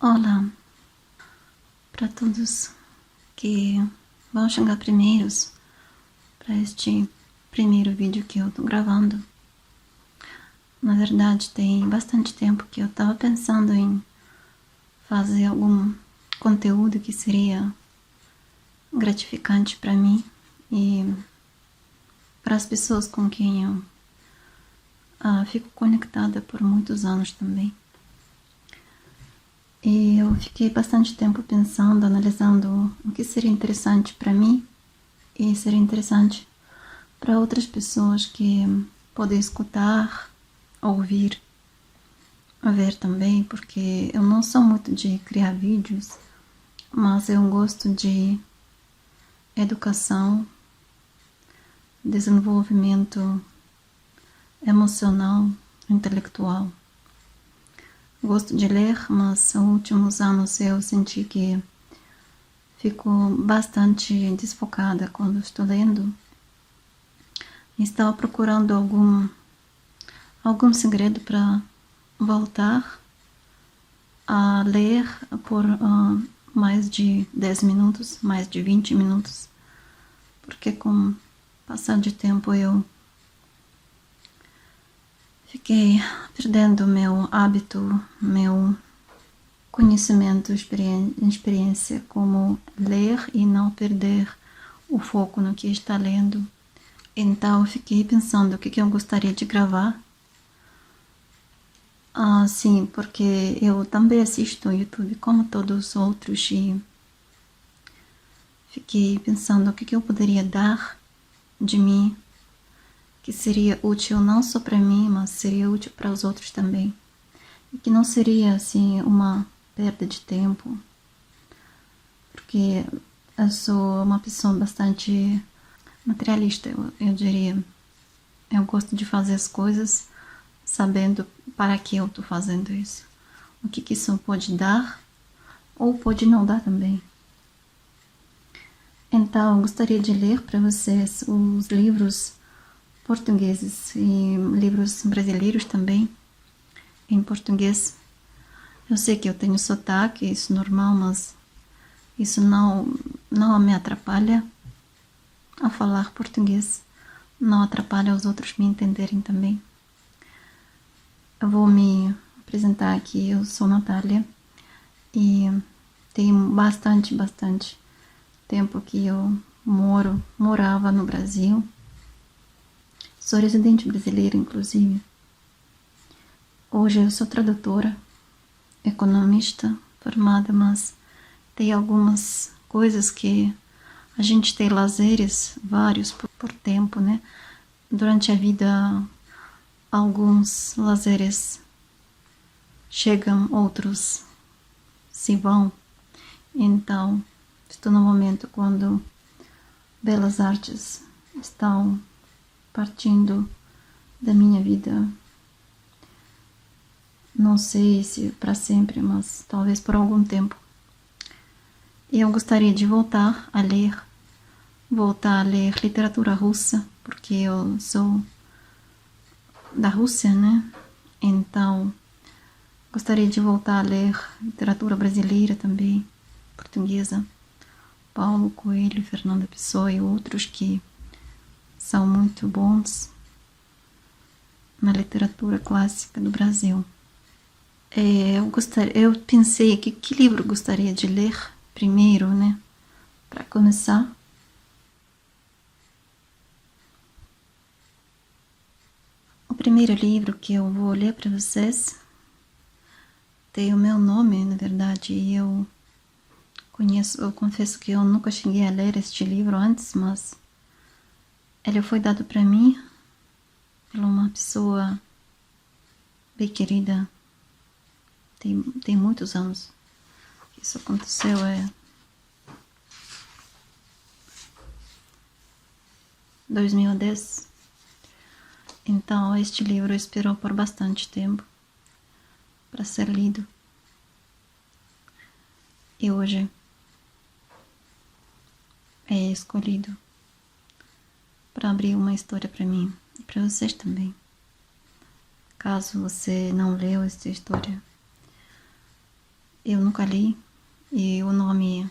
Olá para todos que vão chegar primeiros para este primeiro vídeo que eu tô gravando. Na verdade, tem bastante tempo que eu tava pensando em fazer algum conteúdo que seria gratificante para mim e para as pessoas com quem eu fico conectada por muitos anos também. E eu fiquei bastante tempo pensando, analisando o que seria interessante para mim e seria interessante para outras pessoas que podem escutar, ouvir, ver também, porque eu não sou muito de criar vídeos, mas eu gosto de educação, desenvolvimento emocional, intelectual. Gosto de ler, mas nos últimos anos eu senti que fico bastante desfocada quando estou lendo. Estava procurando algum segredo para voltar a ler por mais de 10 minutos, mais de 20 minutos, porque com o passar de tempo eu fiquei perdendo meu hábito, meu conhecimento, experiência como ler e não perder o foco no que está lendo. Então eu fiquei pensando o que eu gostaria de gravar. Sim, porque eu também assisto o YouTube como todos os outros e fiquei pensando o que eu poderia dar de mim que seria útil não só para mim, mas seria útil para os outros também. E que não seria assim uma perda de tempo, porque eu sou uma pessoa bastante materialista, eu diria. Eu gosto de fazer as coisas sabendo para que eu estou fazendo isso. O que isso pode dar ou pode não dar também. Então, eu gostaria de ler para vocês os livros portugueses e livros brasileiros também, em português. Eu sei que eu tenho sotaque, isso é normal, mas isso não me atrapalha a falar português, não atrapalha os outros me entenderem também. Eu vou me apresentar aqui, eu sou Natália e tem bastante tempo que eu morava no Brasil. Sou residente brasileira, inclusive. Hoje eu sou tradutora, economista formada, mas tem algumas coisas que a gente tem lazeres vários por tempo, né? Durante a vida, alguns lazeres chegam, outros se vão. Então, estou no momento quando belas artes estão partindo da minha vida. Não sei se para sempre, mas talvez por algum tempo. E eu gostaria de voltar a ler literatura russa, porque eu sou da Rússia, né? Então, gostaria de voltar a ler literatura brasileira também, portuguesa. Paulo Coelho, Fernanda Pessoa e outros que são muito bons na literatura clássica do Brasil. Eu pensei que livro gostaria de ler primeiro, né? Para começar. O primeiro livro que eu vou ler para vocês tem o meu nome, na verdade, e eu confesso que eu nunca cheguei a ler este livro antes, mas ele foi dado para mim por uma pessoa bem querida. Tem muitos anos que isso aconteceu. 2010. Então, este livro esperou por bastante tempo para ser lido. E hoje é escolhido para abrir uma história para mim e para vocês também. Caso você não leu esta história, eu nunca li e o nome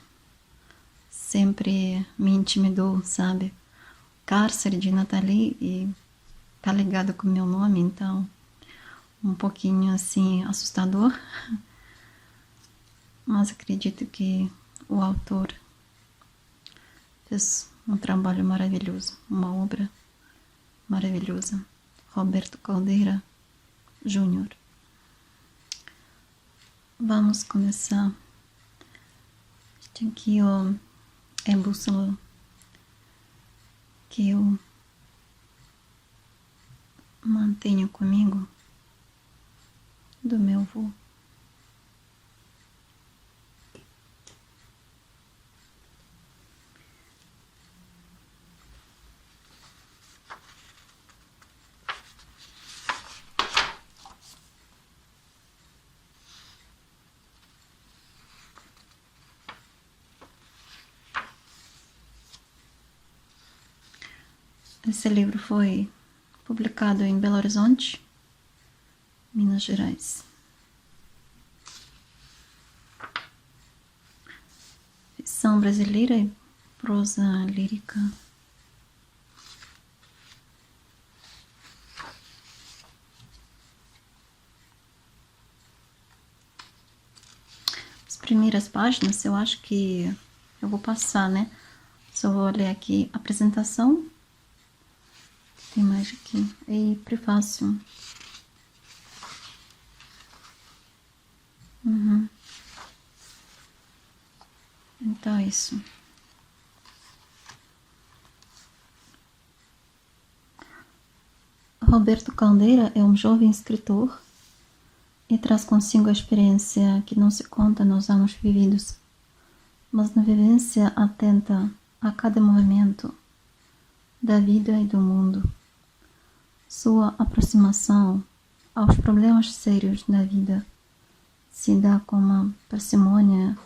sempre me intimidou, sabe? Cárcere de Nathalie e tá ligado com o meu nome, então um pouquinho assim assustador, mas acredito que o autor fez um trabalho maravilhoso, uma obra maravilhosa. Roberto Caldeira Júnior. Vamos começar. Tem aqui a bússola que eu mantenho comigo do meu avô. Esse livro foi publicado em Belo Horizonte, Minas Gerais. Ficção brasileira e prosa lírica. As primeiras páginas eu acho que eu vou passar, né? Só vou ler aqui a apresentação. Tem mais aqui. E prefácio. Então é isso. Roberto Caldeira é um jovem escritor e traz consigo a experiência que não se conta nos anos vividos, mas na vivência atenta a cada movimento da vida e do mundo. Sua aproximação aos problemas sérios da vida se dá com a parcimônia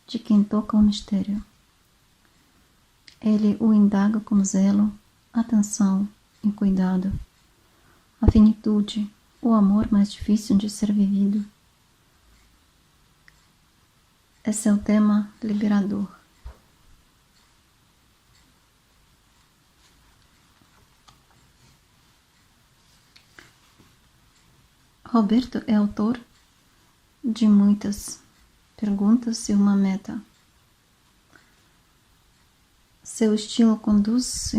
de quem toca o mistério. Ele o indaga com zelo, atenção e cuidado. A finitude, o amor mais difícil de ser vivido. Esse é o tema liberador. Roberto é autor de muitas perguntas e uma meta. Seu estilo conduz o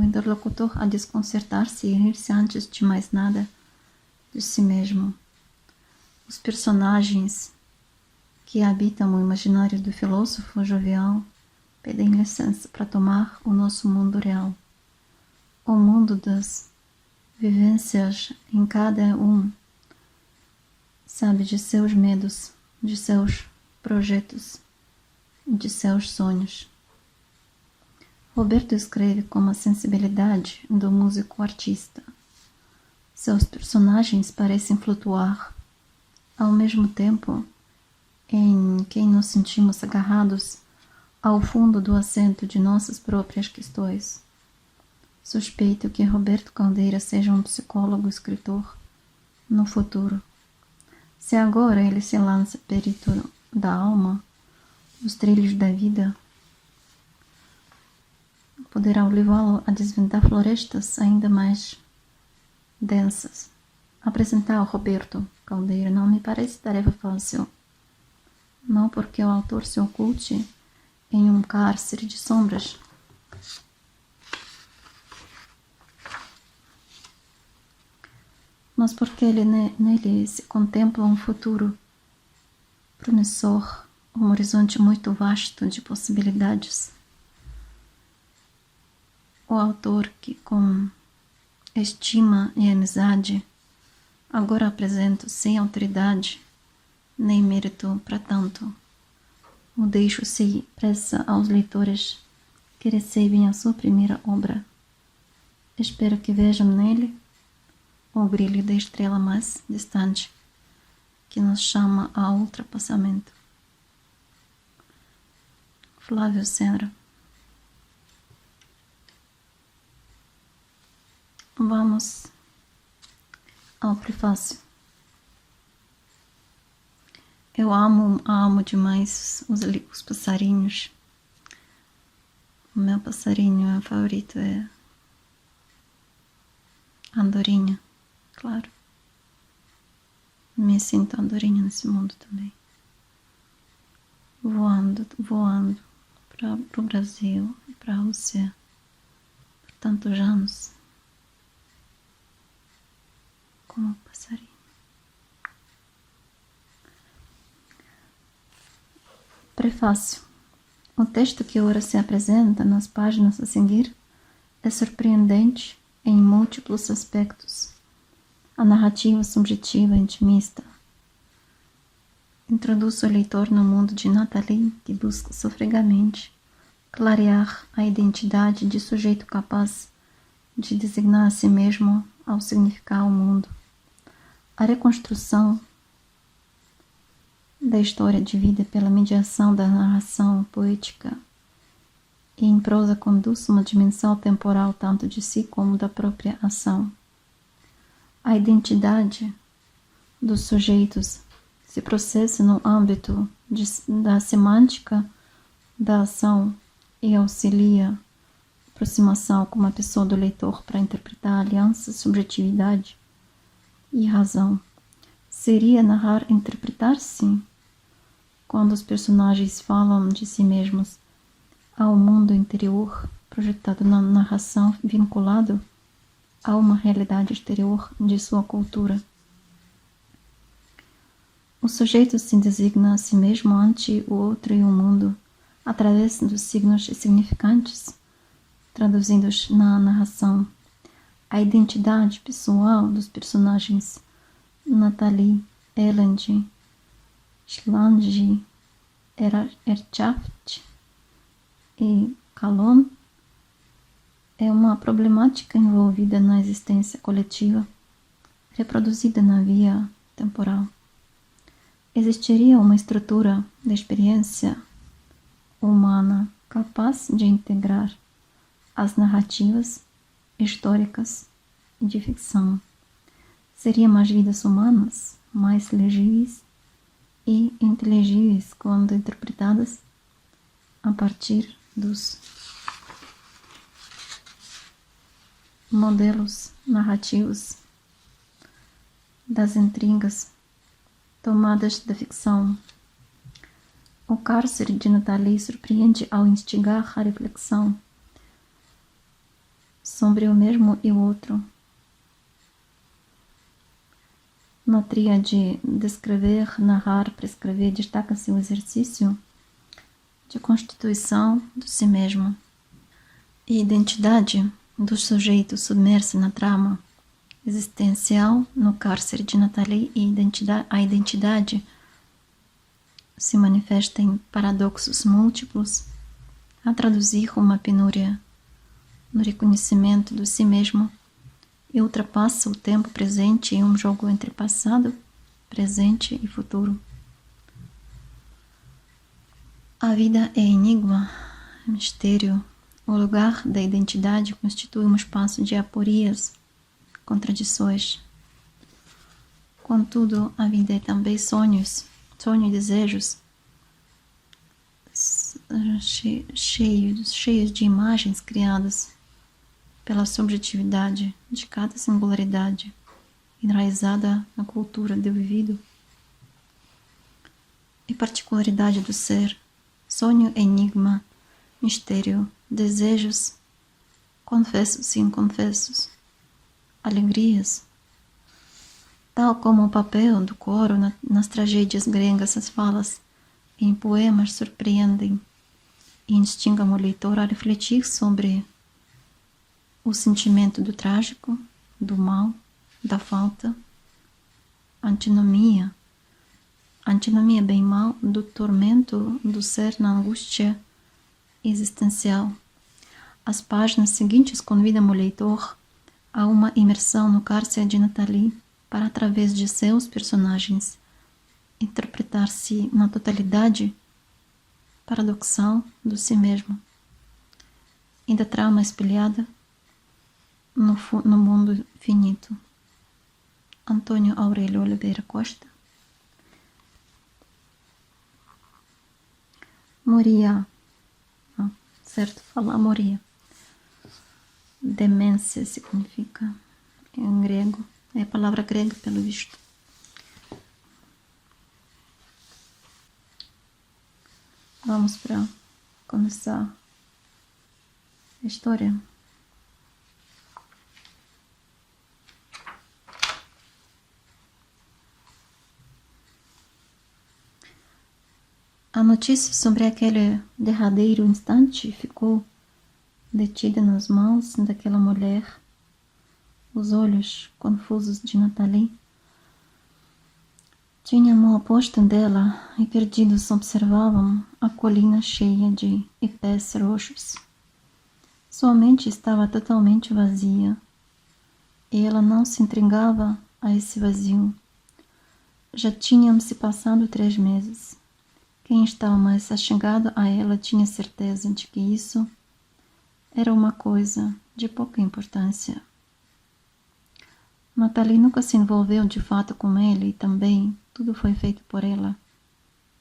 interlocutor a desconcertar-se e rir-se antes de mais nada de si mesmo. Os personagens que habitam o imaginário do filósofo jovial pedem licença para tomar o nosso mundo real, o mundo das vivências em cada um, sabe, de seus medos, de seus projetos, de seus sonhos. Roberto escreve com a sensibilidade do músico artista. Seus personagens parecem flutuar, ao mesmo tempo em que nos sentimos agarrados ao fundo do assento de nossas próprias questões. Suspeito que Roberto Caldeira seja um psicólogo escritor no futuro. Se agora ele se lança perito da alma, os trilhos da vida, poderá levá-lo a desvendar florestas ainda mais densas. Apresentar o Roberto Caldeira não me parece tarefa fácil. Não porque o autor se oculte em um cárcere de sombras, mas porque nele se contempla um futuro promissor, um horizonte muito vasto de possibilidades. O autor que, com estima e amizade, agora apresento sem autoridade nem mérito para tanto, o deixo se pressa aos leitores que recebem a sua primeira obra. Espero que vejam nele o brilho da estrela mais distante que nos chama ao ultrapassamento. Flávio Senra. Vamos ao prefácio. Eu amo demais os passarinhos. O meu passarinho favorito é a andorinha, claro. Me sinto andorinha nesse mundo também. Voando para o Brasil e para a Rússia por tantos anos como passarinho. Prefácio. O texto que ora se apresenta nas páginas a seguir é surpreendente em múltiplos aspectos. A narrativa subjetiva e intimista introduz o leitor no mundo de Nathalie, que busca sofregamente clarear a identidade de sujeito capaz de designar a si mesmo ao significar o mundo. A reconstrução da história de vida pela mediação da narração poética e em prosa conduz uma dimensão temporal tanto de si como da própria ação. A identidade dos sujeitos se processa no âmbito da semântica da ação e auxilia a aproximação com uma pessoa do leitor para interpretar a aliança, subjetividade e razão. Seria narrar interpretar, sim, quando os personagens falam de si mesmos ao mundo interior projetado na narração, vinculado a uma realidade exterior de sua cultura. O sujeito se designa a si mesmo ante o outro e o mundo, através dos signos significantes traduzidos na narração. A identidade pessoal dos personagens Nathalie, Elend, Schlange, Erchaft e Kalon é uma problemática envolvida na existência coletiva, reproduzida na via temporal. Existiria uma estrutura de experiência humana capaz de integrar as narrativas históricas e de ficção. Seriam as vidas humanas mais legíveis e inteligíveis quando interpretadas a partir dos modelos narrativos das intrigas tomadas da ficção. O cárcere de Nathalie surpreende ao instigar a reflexão sobre o mesmo e o outro. Na tríade descrever, narrar, prescrever, destaca-se o exercício de constituição de si mesmo e identidade do sujeito submerso na trama existencial no cárcere de Nathalie, e a identidade se manifesta em paradoxos múltiplos, a traduzir uma penúria no reconhecimento de si mesmo e ultrapassa o tempo presente em um jogo entre passado, presente e futuro. A vida é enigma, mistério. O lugar da identidade constitui um espaço de aporias, contradições. Contudo, a vida é também sonho e desejos, cheios de imagens criadas pela subjetividade de cada singularidade, enraizada na cultura do vivido e particularidade do ser. Sonho, enigma, mistério, desejos, confessos e inconfessos, alegrias. Tal como o papel do coro nas tragédias gregas, as falas em poemas surpreendem e instigam o leitor a refletir sobre o sentimento do trágico, do mal, da falta, antinomia bem-mal, do tormento do ser na angústia existencial. As páginas seguintes convidam o leitor a uma imersão no cárcere de Nathalie para, através de seus personagens, interpretar-se na totalidade paradoxal do si mesmo e da trama espelhada no mundo finito. Antônio Aurélio Oliveira Costa. Moria. Ah, certo, falar moria. Demência significa em grego. É a palavra grega, pelo visto. Vamos para começar a história. A notícia sobre aquele derradeiro instante ficou detida nas mãos daquela mulher. Os olhos confusos de Nathalie tinham a mão posta dela e perdidos observavam a colina cheia de ipés roxos. Sua mente estava totalmente vazia e ela não se entregava a esse vazio. Já tinham se passado 3 meses. Quem estava mais achegado a ela tinha certeza de que isso era uma coisa de pouca importância. Nathalie nunca se envolveu de fato com ele e também tudo foi feito por ela.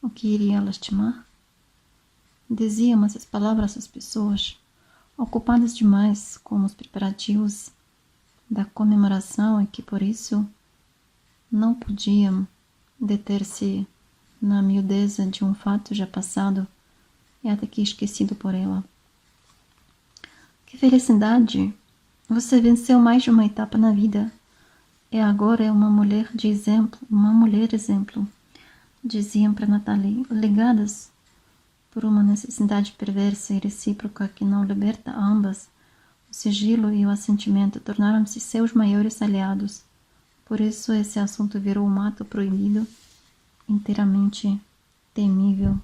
O que iria lastimar? Diziam essas palavras às pessoas, ocupadas demais com os preparativos da comemoração e que por isso não podiam deter-se na miudeza de um fato já passado e até que esquecido por ela. Que felicidade! Você venceu mais de uma etapa na vida. E agora é uma mulher de exemplo, diziam para Nathalie, ligadas por uma necessidade perversa e recíproca que não liberta ambas. O sigilo e o assentimento tornaram-se seus maiores aliados. Por isso esse assunto virou um ato proibido, inteiramente temível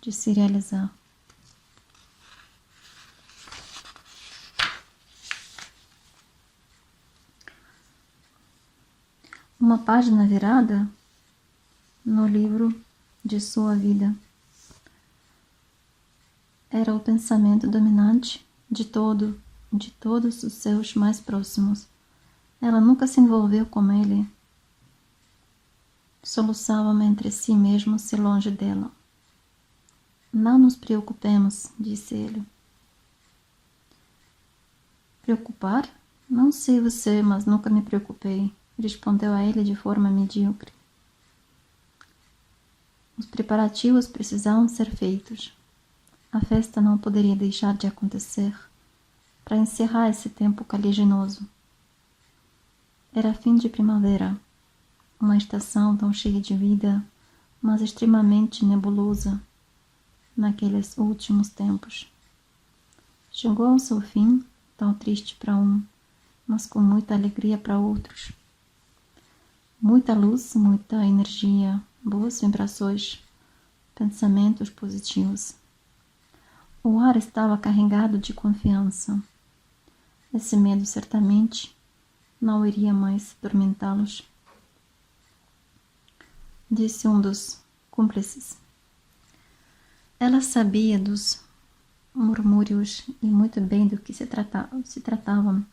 de se realizar. Uma página virada no livro de sua vida. Era o pensamento dominante de todos os seus mais próximos. Ela nunca se envolveu com ele. Soluçavam entre si mesmo se longe dela. Não nos preocupemos, disse ele. Preocupar? Não sei você, mas nunca me preocupei, respondeu a ele de forma medíocre. Os preparativos precisavam ser feitos. A festa não poderia deixar de acontecer para encerrar esse tempo caliginoso. Era fim de primavera, uma estação tão cheia de vida, mas extremamente nebulosa naqueles últimos tempos. Chegou ao seu fim, tão triste para um, mas com muita alegria para outros. Muita luz, muita energia, boas vibrações, pensamentos positivos. O ar estava carregado de confiança. Esse medo certamente não iria mais atormentá-los, disse um dos cúmplices. Ela sabia dos murmúrios e muito bem do que se tratavam,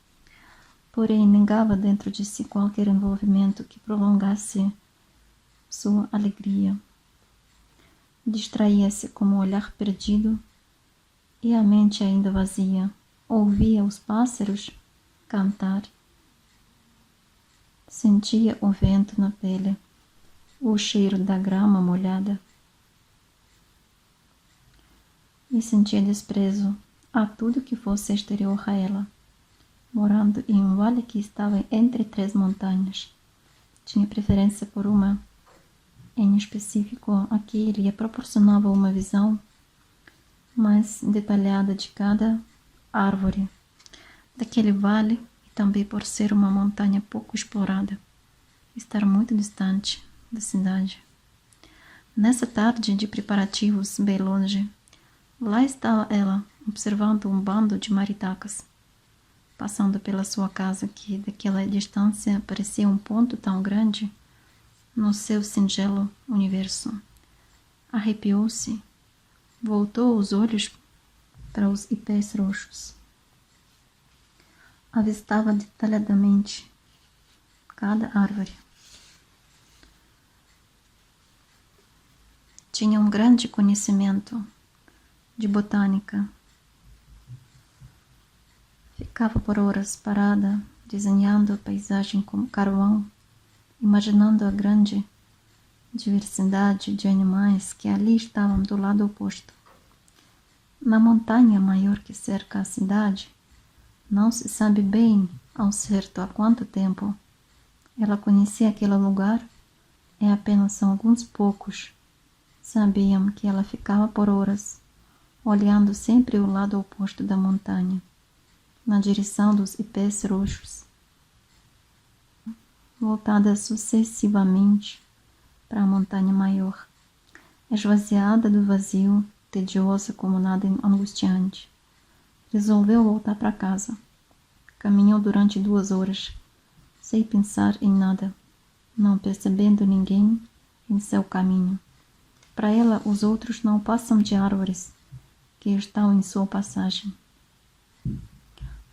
porém negava dentro de si qualquer envolvimento que prolongasse sua alegria. Distraía-se com o olhar perdido e a mente ainda vazia. Ouvia os pássaros cantar. Sentia o vento na pele, o cheiro da grama molhada. E sentia desprezo a tudo que fosse exterior a ela. Morando em um vale que estava entre 3 montanhas, tinha preferência por uma em específico. Aqui lhe proporcionava uma visão mais detalhada de cada árvore daquele vale e também por ser uma montanha pouco explorada, estar muito distante da cidade. Nessa tarde de preparativos bem longe, lá estava ela, observando um bando de maritacas, passando pela sua casa que daquela distância parecia um ponto tão grande no seu singelo universo. Arrepiou-se, voltou os olhos para os ipés roxos. Avistava detalhadamente cada árvore. Tinha um grande conhecimento de botânica. Ficava por horas parada, desenhando a paisagem com carvão, imaginando a grande diversidade de animais que ali estavam do lado oposto. Na montanha maior que cerca a cidade, não se sabe bem ao certo há quanto tempo ela conhecia aquele lugar, e apenas alguns poucos sabiam que ela ficava por horas, olhando sempre o lado oposto da montanha, na direção dos ipês roxos, voltada sucessivamente para a montanha maior, esvaziada do vazio, tediosa como nada angustiante. Resolveu voltar para casa. Caminhou durante 2 horas, sem pensar em nada, não percebendo ninguém em seu caminho. Para ela, os outros não passam de árvores que estão em sua passagem.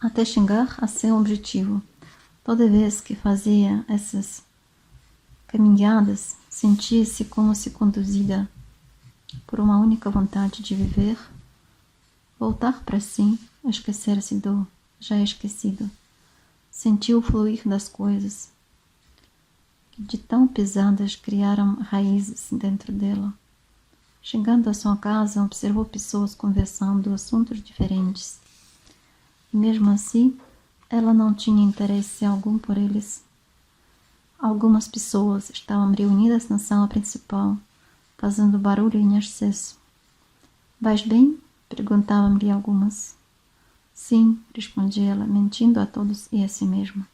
Até chegar a seu objetivo, toda vez que fazia essas caminhadas, sentia-se como se conduzida por uma única vontade de viver, voltar para si, esquecer-se do já esquecido. Sentiu o fluir das coisas, que de tão pesadas criaram raízes dentro dela. Chegando à sua casa, observou pessoas conversando assuntos diferentes. E mesmo assim, ela não tinha interesse algum por eles. Algumas pessoas estavam reunidas na sala principal, fazendo barulho em excesso. Vais bem? Perguntavam-lhe algumas. Sim, respondia ela, mentindo a todos e a si mesma.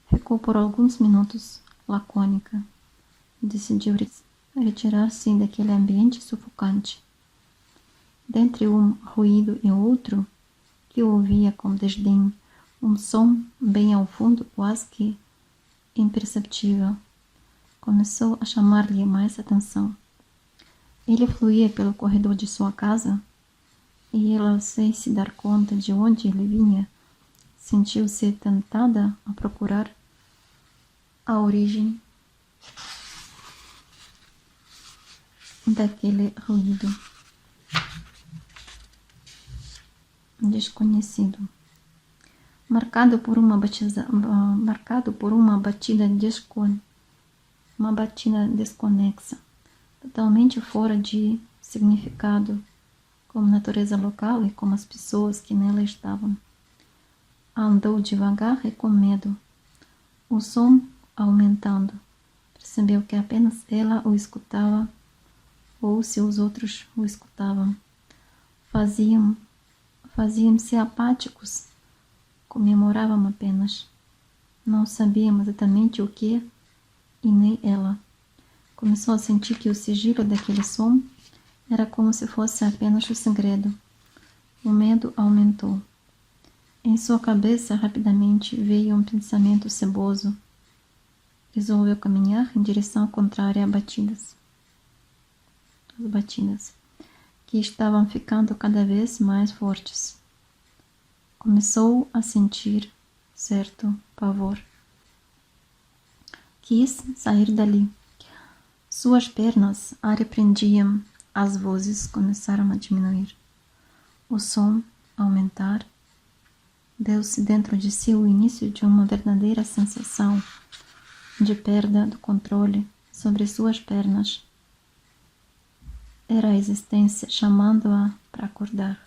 Ficou por alguns minutos lacônica. Decidiu retirar-se daquele ambiente sufocante. Dentre um ruído e outro, que ouvia com desdém, um som bem ao fundo, quase que imperceptível, começou a chamar-lhe mais atenção. Ele fluía pelo corredor de sua casa, e ela, sem se dar conta de onde ele vinha, sentiu-se tentada a procurar a origem daquele ruído desconhecido, marcado por uma batida desconexa, totalmente fora de significado, como a natureza local e como as pessoas que nela estavam. Andou devagar e com medo, o som aumentando. Percebeu que apenas ela o escutava, ou se os outros o escutavam. Faziam-se apáticos, comemoravam apenas. Não sabiam exatamente o que, e nem ela. Começou a sentir que o sigilo daquele som era como se fosse apenas o segredo. O medo aumentou. Em sua cabeça rapidamente veio um pensamento ceboso. Resolveu caminhar em direção contrária às batidas, que estavam ficando cada vez mais fortes. Começou a sentir certo pavor. Quis sair dali. Suas pernas a repreendiam. As vozes começaram a diminuir. O som a aumentar. Deu-se dentro de si o início de uma verdadeira sensação de perda do controle sobre suas pernas. Era a existência chamando-a para acordar.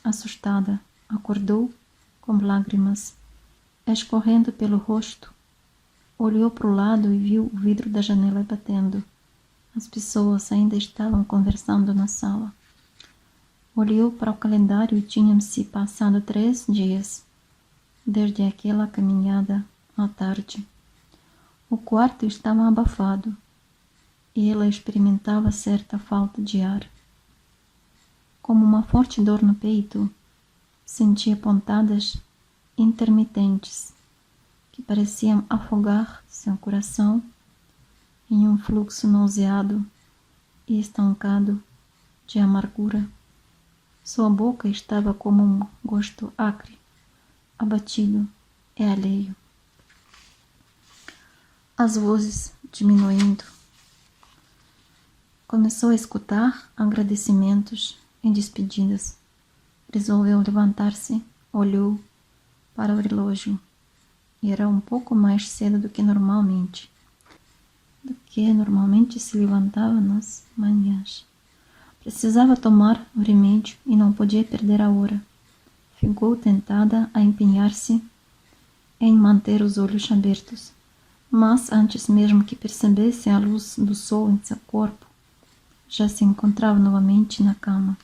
Assustada, acordou com lágrimas escorrendo pelo rosto. Olhou para o lado e viu o vidro da janela batendo. As pessoas ainda estavam conversando na sala. Olhou para o calendário e tinham-se passado 3 dias, desde aquela caminhada à tarde. O quarto estava abafado, e ela experimentava certa falta de ar. Como uma forte dor no peito, sentia pontadas intermitentes, que pareciam afogar seu coração em um fluxo nauseado e estancado de amargura. Sua boca estava como um gosto acre, abatido e alheio. As vozes diminuindo. Começou a escutar agradecimentos em despedidas. Resolveu levantar-se, olhou para o relógio. Era um pouco mais cedo do que normalmente se levantava nas manhãs. Precisava tomar o remédio e não podia perder a hora. Ficou tentada a empenhar-se em manter os olhos abertos, mas antes mesmo que percebesse a luz do sol em seu corpo, já se encontrava novamente na cama,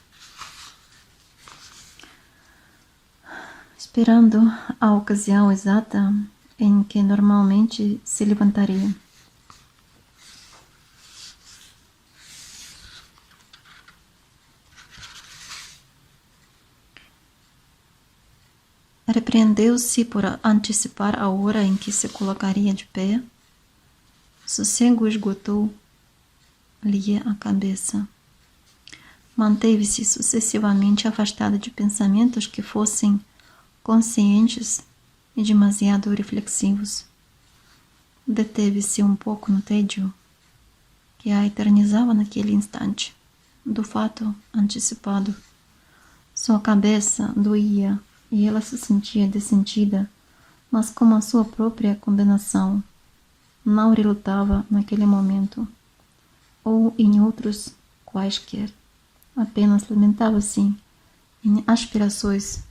esperando a ocasião exata em que normalmente se levantaria. Repreendeu-se por antecipar a hora em que se colocaria de pé. O sossego esgotou-lhe a cabeça. Manteve-se sucessivamente afastada de pensamentos que fossem conscientes e demasiado reflexivos. Deteve-se um pouco no tédio que a eternizava naquele instante do fato antecipado. Sua cabeça doía e ela se sentia dessentida, mas como a sua própria condenação não relutava naquele momento, ou em outros quaisquer. Apenas lamentava-se em aspirações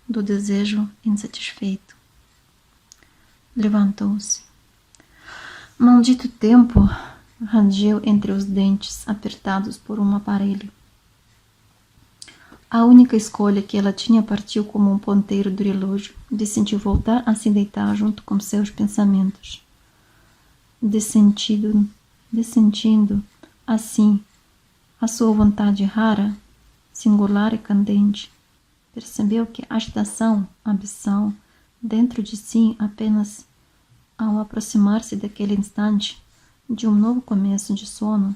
do desejo insatisfeito. Levantou-se. Maldito tempo! Rangeu entre os dentes apertados por um aparelho. A única escolha que ela tinha partiu como um ponteiro do relógio. Decidiu voltar a se deitar junto com seus pensamentos. Dessentindo assim a sua vontade rara, singular e candente. Percebeu que a agitação, a ambição, dentro de si apenas ao aproximar-se daquele instante de um novo começo de sono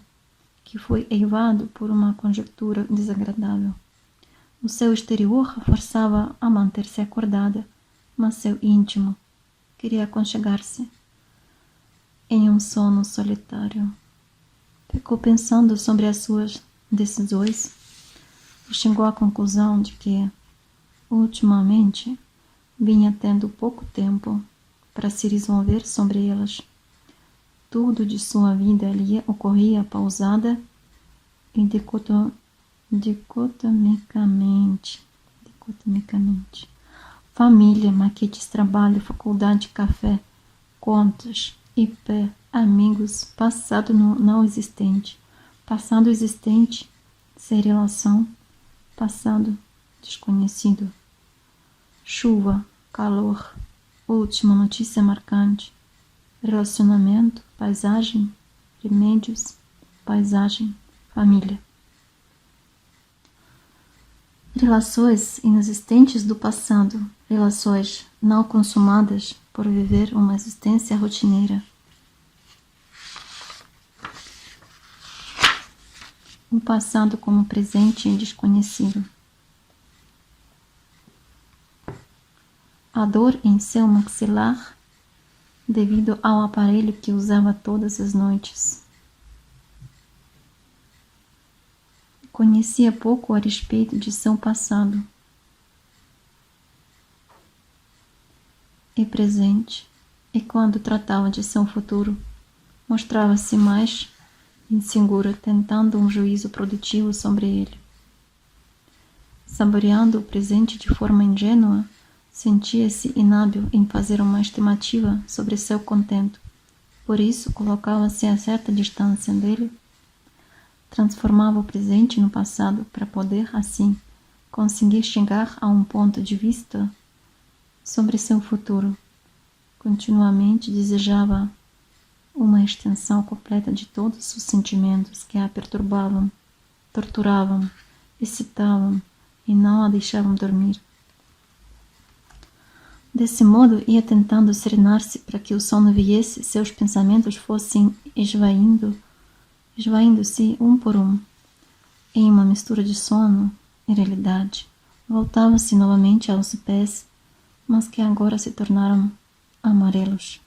que foi eivado por uma conjectura desagradável. O seu exterior a forçava a manter-se acordada, mas seu íntimo queria aconchegar-se em um sono solitário. Ficou pensando sobre as suas decisões e chegou à conclusão de que, ultimamente, vinha tendo pouco tempo para se resolver sobre elas. Tudo de sua vida lhe ocorria pausada e dicotomicamente. Família, maquetes, trabalho, faculdade, café, contas, IP, amigos, passado não existente, passado existente, sem relação, passado desconhecido, chuva, calor, última notícia marcante, relacionamento, paisagem, remédios, paisagem, família. Relações inexistentes do passado, relações não consumadas por viver uma existência rotineira. Um passado como presente desconhecido. A dor em seu maxilar devido ao aparelho que usava todas as noites. Conhecia pouco a respeito de seu passado e presente, e quando tratava de seu futuro, mostrava-se mais insegura, tentando um juízo produtivo sobre ele. Saboreando o presente de forma ingênua, sentia-se inábil em fazer uma estimativa sobre seu contento. Por isso, colocava-se a certa distância dele, transformava o presente no passado para poder, assim, conseguir chegar a um ponto de vista sobre seu futuro. Continuamente desejava uma extensão completa de todos os sentimentos que a perturbavam, torturavam, excitavam e não a deixavam dormir. Desse modo, ia tentando serenar-se para que o sono viesse, seus pensamentos fossem esvaindo-se um por um, em uma mistura de sono e realidade. Voltava-se novamente aos pés, mas que agora se tornaram amarelos.